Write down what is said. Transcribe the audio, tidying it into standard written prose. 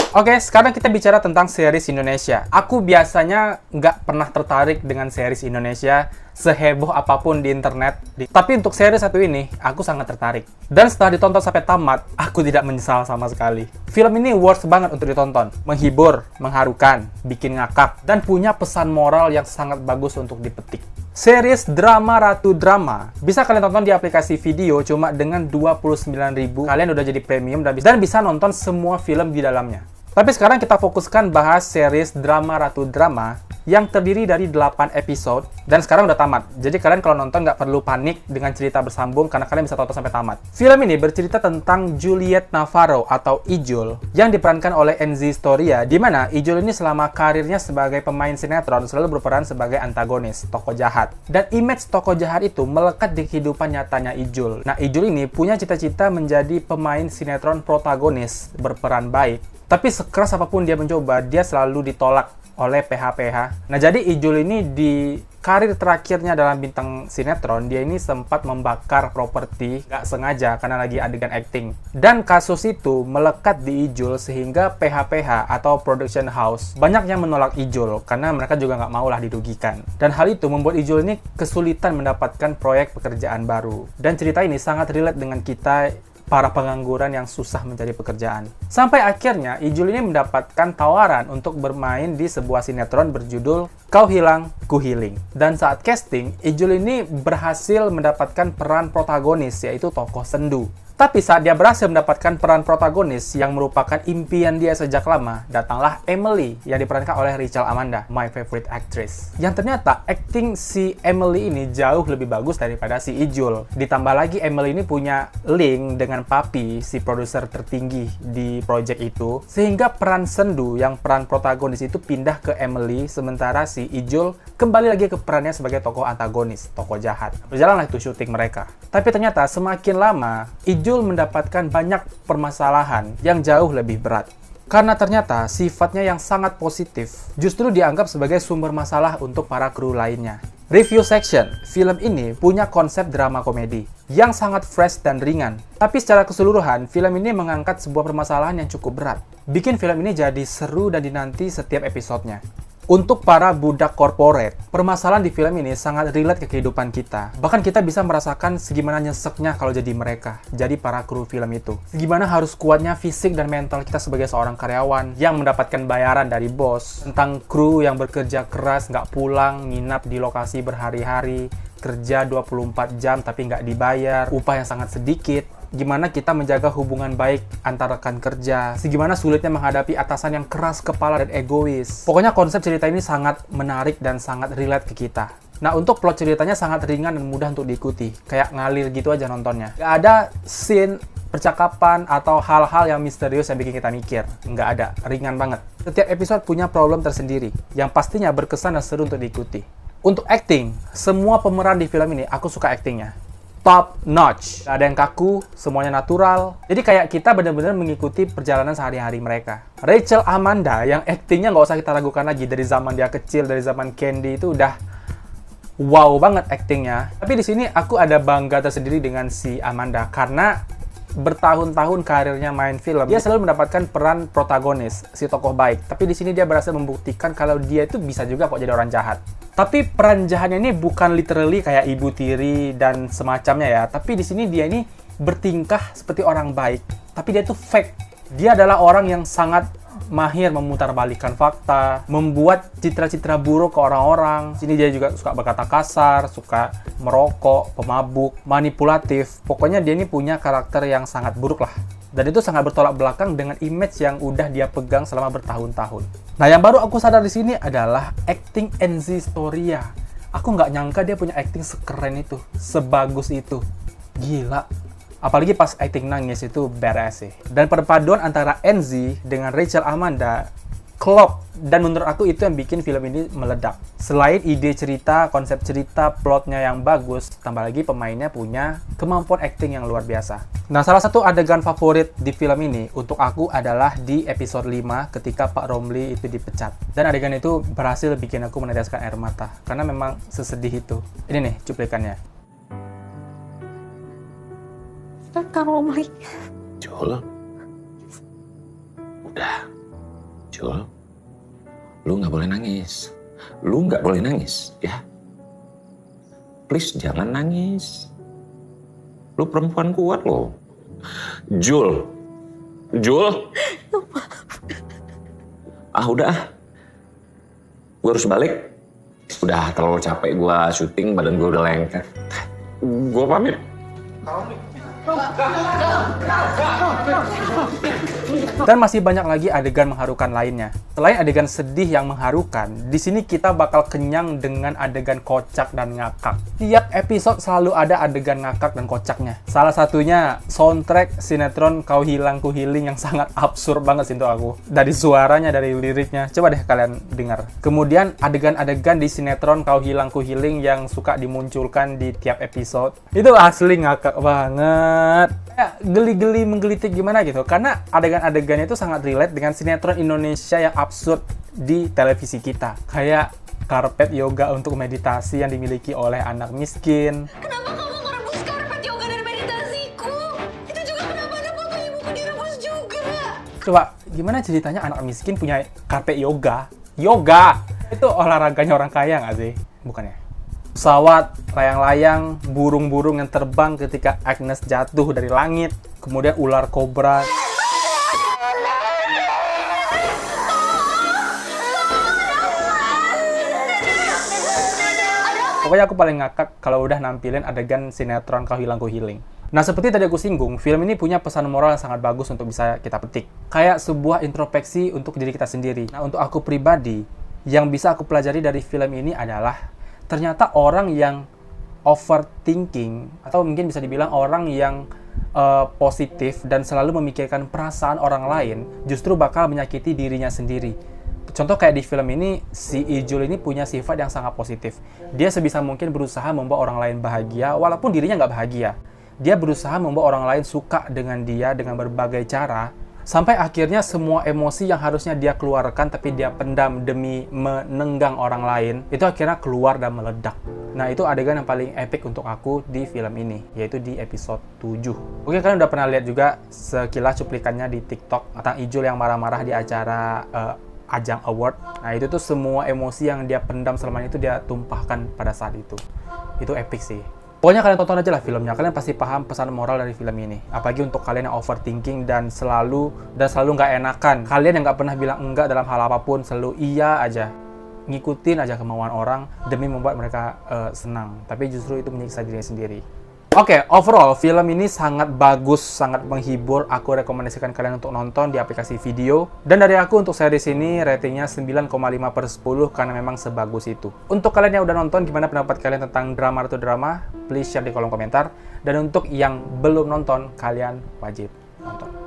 Oke, sekarang kita bicara tentang series Indonesia. Aku biasanya nggak pernah tertarik dengan series Indonesia seheboh apapun di internet. Tapi untuk series satu ini, aku sangat tertarik. Dan setelah ditonton sampai tamat, aku tidak menyesal sama sekali. Film ini worth banget untuk ditonton. Menghibur, mengharukan, bikin ngakak, dan punya pesan moral yang sangat bagus untuk dipetik. Series Drama Ratu Drama bisa kalian tonton di aplikasi video cuma dengan 29.000. Kalian udah jadi premium dan bisa nonton semua film di dalamnya. Tapi sekarang kita fokuskan bahas series Drama Ratu Drama yang terdiri dari 8 episode dan sekarang udah tamat. Jadi kalian kalau nonton nggak perlu panik dengan cerita bersambung karena kalian bisa tonton sampai tamat. Film ini bercerita tentang Juliet Navarro atau Ijul yang diperankan oleh Enzi Storia, di mana Ijul ini selama karirnya sebagai pemain sinetron selalu berperan sebagai antagonis, tokoh jahat. Dan image tokoh jahat itu melekat di kehidupan nyatanya Ijul. Nah, Ijul ini punya cita-cita menjadi pemain sinetron protagonis berperan baik. Tapi sekeras apapun dia mencoba, dia selalu ditolak oleh PH-PH. Nah, jadi Ijul ini di karir terakhirnya dalam bintang sinetron, dia ini sempat membakar properti nggak sengaja karena lagi adegan acting. Dan kasus itu melekat di Ijul sehingga PH-PH atau production house banyak yang menolak Ijul karena mereka juga nggak maulah dirugikan. Dan hal itu membuat Ijul ini kesulitan mendapatkan proyek pekerjaan baru. Dan cerita ini sangat relate dengan kita para pengangguran yang susah mencari pekerjaan. Sampai akhirnya, Ijul ini mendapatkan tawaran untuk bermain di sebuah sinetron berjudul Kau Hilang, Ku Healing. Dan saat casting, Ijul ini berhasil mendapatkan peran protagonis, yaitu tokoh sendu. Tapi saat dia berhasil mendapatkan peran protagonis yang merupakan impian dia sejak lama, datanglah Emily yang diperankan oleh Rachel Amanda, my favorite actress. Yang ternyata acting si Emily ini jauh lebih bagus daripada si Ijul. Ditambah lagi Emily ini punya link dengan Papi, si produser tertinggi di project itu, sehingga peran sendu yang peran protagonis itu pindah ke Emily, sementara si Ijul kembali lagi ke perannya sebagai tokoh antagonis, tokoh jahat. Berjalanlah itu syuting mereka. Tapi ternyata semakin lama, Ijul mendapatkan banyak permasalahan yang jauh lebih berat. Karena ternyata sifatnya yang sangat positif justru dianggap sebagai sumber masalah untuk para kru lainnya. Review section, film ini punya konsep drama komedi yang sangat fresh dan ringan. Tapi secara keseluruhan, film ini mengangkat sebuah permasalahan yang cukup berat. Bikin film ini jadi seru dan dinanti setiap episodenya. Untuk para budak korporat, permasalahan di film ini sangat relate ke kehidupan kita. Bahkan kita bisa merasakan segimana nyeseknya kalau jadi mereka, jadi para kru film itu. Segimana harus kuatnya fisik dan mental kita sebagai seorang karyawan yang mendapatkan bayaran dari bos. Tentang kru yang bekerja keras, nggak pulang, nginap di lokasi berhari-hari, kerja 24 jam tapi nggak dibayar, upah yang sangat sedikit. Gimana kita menjaga hubungan baik antara rekan kerja, segimana sulitnya menghadapi atasan yang keras kepala dan egois. Pokoknya konsep cerita ini sangat menarik dan sangat relate ke kita. Nah, untuk plot ceritanya sangat ringan dan mudah untuk diikuti, kayak ngalir gitu aja nontonnya. Gak ada scene percakapan atau hal-hal yang misterius yang bikin kita mikir. Nggak ada, ringan banget. Setiap episode punya problem tersendiri, yang pastinya berkesan dan seru untuk diikuti. Untuk acting, semua pemeran di film ini aku suka actingnya. Top notch, gak ada yang kaku, semuanya natural. Jadi kayak kita benar-benar mengikuti perjalanan sehari-hari mereka. Rachel Amanda yang aktingnya nggak usah kita ragukan lagi, dari zaman dia kecil, dari zaman Candy itu udah wow banget aktingnya. Tapi di sini aku ada bangga tersendiri dengan si Amanda karena bertahun-tahun karirnya main film, dia selalu mendapatkan peran protagonis, si tokoh baik. Tapi di sini dia berhasil membuktikan kalau dia itu bisa juga kok jadi orang jahat. Tapi peran jahatnya ini bukan literally kayak ibu tiri dan semacamnya ya. Tapi di sini dia ini bertingkah seperti orang baik. Tapi dia itu fake. Dia adalah orang yang sangat mahir memutarbalikkan fakta, membuat citra-citra buruk ke orang-orang. Sini dia juga suka berkata kasar, suka merokok, pemabuk, manipulatif. Pokoknya dia ini punya karakter yang sangat buruk lah. Dan itu sangat bertolak belakang dengan image yang udah dia pegang selama bertahun-tahun. Nah, yang baru aku sadar di sini adalah acting Enzi Storia. Aku nggak nyangka dia punya acting sekeren itu, sebagus itu. Gila. Apalagi pas acting nangis itu badass sih. Dan perpaduan antara Enzi dengan Rachel Amanda klop, dan menurut aku itu yang bikin film ini meledak. Selain ide cerita, konsep cerita, plotnya yang bagus, tambah lagi pemainnya punya kemampuan acting yang luar biasa. Nah, salah satu adegan favorit di film ini untuk aku adalah di episode 5 ketika Pak Romli itu dipecat. Dan adegan itu berhasil bikin aku meneteskan air mata, karena memang sesedih itu. Ini nih cuplikannya. Kak Romli. Jul, udah, Jul, lu nggak boleh nangis. Lu nggak boleh nangis, ya. Please jangan nangis. Lu perempuan kuat loh. Jul. Udah. Gue harus balik. Udah terlalu capek gue syuting, badan gue udah lengket. Gue pamit. Dan masih banyak lagi adegan mengharukan lainnya. Selain adegan sedih yang mengharukan, di sini kita bakal kenyang dengan adegan kocak dan ngakak. Tiap episode selalu ada adegan ngakak dan kocaknya. Salah satunya soundtrack sinetron Kau Hilang Ku Healing yang sangat absurd banget sih untuk aku. Dari suaranya, dari liriknya, coba deh kalian dengar. Kemudian adegan-adegan di sinetron Kau Hilang Ku Healing yang suka dimunculkan di tiap episode. Itu asli ngakak banget. Kayak geli-geli menggelitik gimana gitu. Karena adegan-adegannya itu sangat relate dengan sinetron Indonesia yang absurd di televisi kita. Kayak karpet yoga untuk meditasi yang dimiliki oleh anak miskin. Kenapa kamu merebus karpet yoga dari meditasiku? Itu juga kenapa ada foto ibuku direbus juga. Coba, gimana ceritanya anak miskin punya karpet yoga? Yoga! Itu olahraganya orang kaya nggak sih? Bukannya? Pesawat, layang-layang, burung-burung yang terbang ketika Agnes jatuh dari langit. Kemudian ular kobra. Pokoknya aku paling ngakak kalau udah nampilin adegan sinetron Kau Hilang Ku Healing. Nah, seperti tadi aku singgung, film ini punya pesan moral yang sangat bagus untuk bisa kita petik. Kayak sebuah introspeksi untuk diri kita sendiri. Nah, untuk aku pribadi, yang bisa aku pelajari dari film ini adalah ternyata orang yang overthinking, atau mungkin bisa dibilang orang yang positif dan selalu memikirkan perasaan orang lain, justru bakal menyakiti dirinya sendiri. Contoh kayak di film ini, si Ijul ini punya sifat yang sangat positif. Dia sebisa mungkin berusaha membuat orang lain bahagia, walaupun dirinya nggak bahagia. Dia berusaha membuat orang lain suka dengan dia dengan berbagai cara, sampai akhirnya semua emosi yang harusnya dia keluarkan tapi dia pendam demi menenggang orang lain, itu akhirnya keluar dan meledak. Nah, itu adegan yang paling epic untuk aku di film ini, yaitu di episode 7. Mungkin kalian udah pernah lihat juga sekilas cuplikannya di TikTok tentang Ijul yang marah-marah di acara ajang award. Nah, itu tuh semua emosi yang dia pendam selama itu dia tumpahkan pada saat itu. Itu epic sih. Pokoknya kalian tonton aja lah filmnya, kalian pasti paham pesan moral dari film ini. Apalagi untuk kalian yang overthinking dan selalu nggak enakan. Kalian yang nggak pernah bilang enggak dalam hal apapun, selalu iya aja. Ngikutin aja kemauan orang demi membuat mereka senang. Tapi justru itu menyiksa diri sendiri. Oke, overall film ini sangat bagus, sangat menghibur. Aku rekomendasikan kalian untuk nonton di aplikasi video. Dan dari aku untuk series ini ratingnya 9,5/10 karena memang sebagus itu. Untuk kalian yang udah nonton, gimana pendapat kalian tentang drama atau drama? Please share di kolom komentar. Dan untuk yang belum nonton, kalian wajib nonton.